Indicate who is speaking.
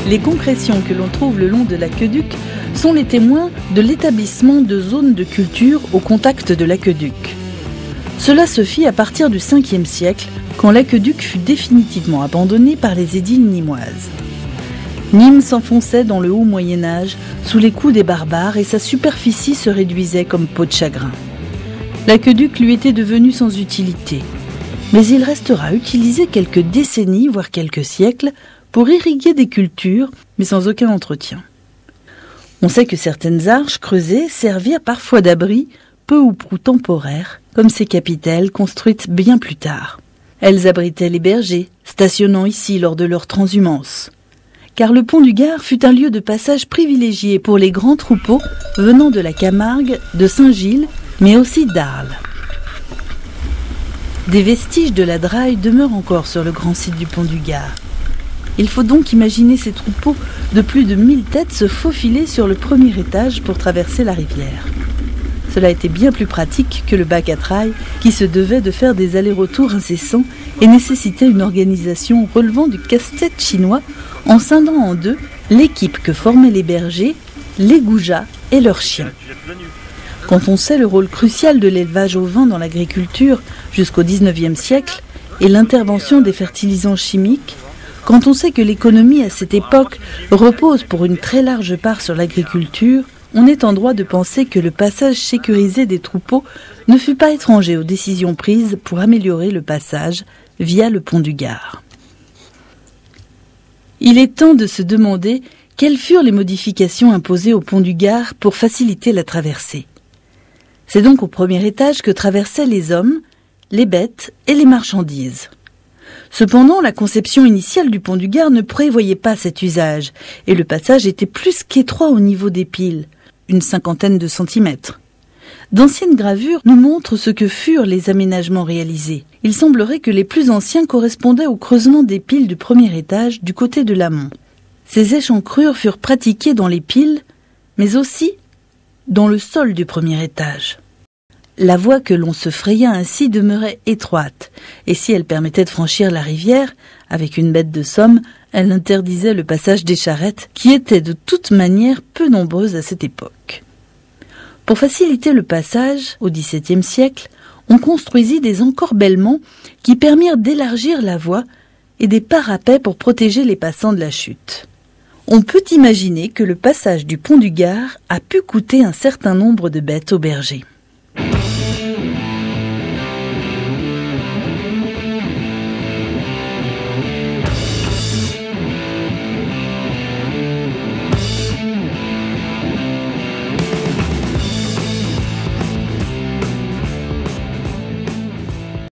Speaker 1: Les concrétions que l'on trouve le long de l'aqueduc sont les témoins de l'établissement de zones de culture au contact de l'aqueduc. Cela se fit à partir du 5e siècle, quand l'aqueduc fut définitivement abandonné par les édiles nîmoises. Nîmes s'enfonçait dans le haut Moyen-Âge sous les coups des barbares et sa superficie se réduisait comme peau de chagrin. L'aqueduc lui était devenu sans utilité, mais il restera utilisé quelques décennies, voire quelques siècles, pour irriguer des cultures, mais sans aucun entretien. On sait que certaines arches creusées servirent parfois d'abri, peu ou prou temporaires, comme ces capitelles construites bien plus tard. Elles abritaient les bergers, stationnant ici lors de leur transhumance. Car le pont du Gard fut un lieu de passage privilégié pour les grands troupeaux venant de la Camargue, de Saint-Gilles, mais aussi d'Arles. Des vestiges de la draille demeurent encore sur le grand site du pont du Gard. Il faut donc imaginer ces troupeaux de plus de 1000 têtes se faufiler sur le premier étage pour traverser la rivière. Cela était bien plus pratique que le bac à traille qui se devait de faire des allers-retours incessants et nécessitait une organisation relevant du casse-tête chinois en scindant en deux l'équipe que formaient les bergers, les goujats et leurs chiens. Quand on sait le rôle crucial de l'élevage au vin dans l'agriculture jusqu'au XIXe siècle et l'intervention des fertilisants chimiques, quand on sait que l'économie à cette époque repose pour une très large part sur l'agriculture, on est en droit de penser que le passage sécurisé des troupeaux ne fut pas étranger aux décisions prises pour améliorer le passage via le pont du Gard. Il est temps de se demander quelles furent les modifications imposées au pont du Gard pour faciliter la traversée. C'est donc au premier étage que traversaient les hommes, les bêtes et les marchandises. Cependant, la conception initiale du pont du Gard ne prévoyait pas cet usage, et le passage était plus qu'étroit au niveau des piles, une 50aine de centimètres. D'anciennes gravures nous montrent ce que furent les aménagements réalisés. Il semblerait que les plus anciens correspondaient au creusement des piles du premier étage du côté de l'amont. Ces échancrures furent pratiquées dans les piles, mais aussi dans le sol du premier étage. La voie que l'on se fraya ainsi demeurait étroite, et si elle permettait de franchir la rivière, avec une bête de somme, elle interdisait le passage des charrettes, qui étaient de toute manière peu nombreuses à cette époque. Pour faciliter le passage, au XVIIe siècle, on construisit des encorbellements qui permirent d'élargir la voie et des parapets pour protéger les passants de la chute. On peut imaginer que le passage du pont du Gard a pu coûter un certain nombre de bêtes aux bergers.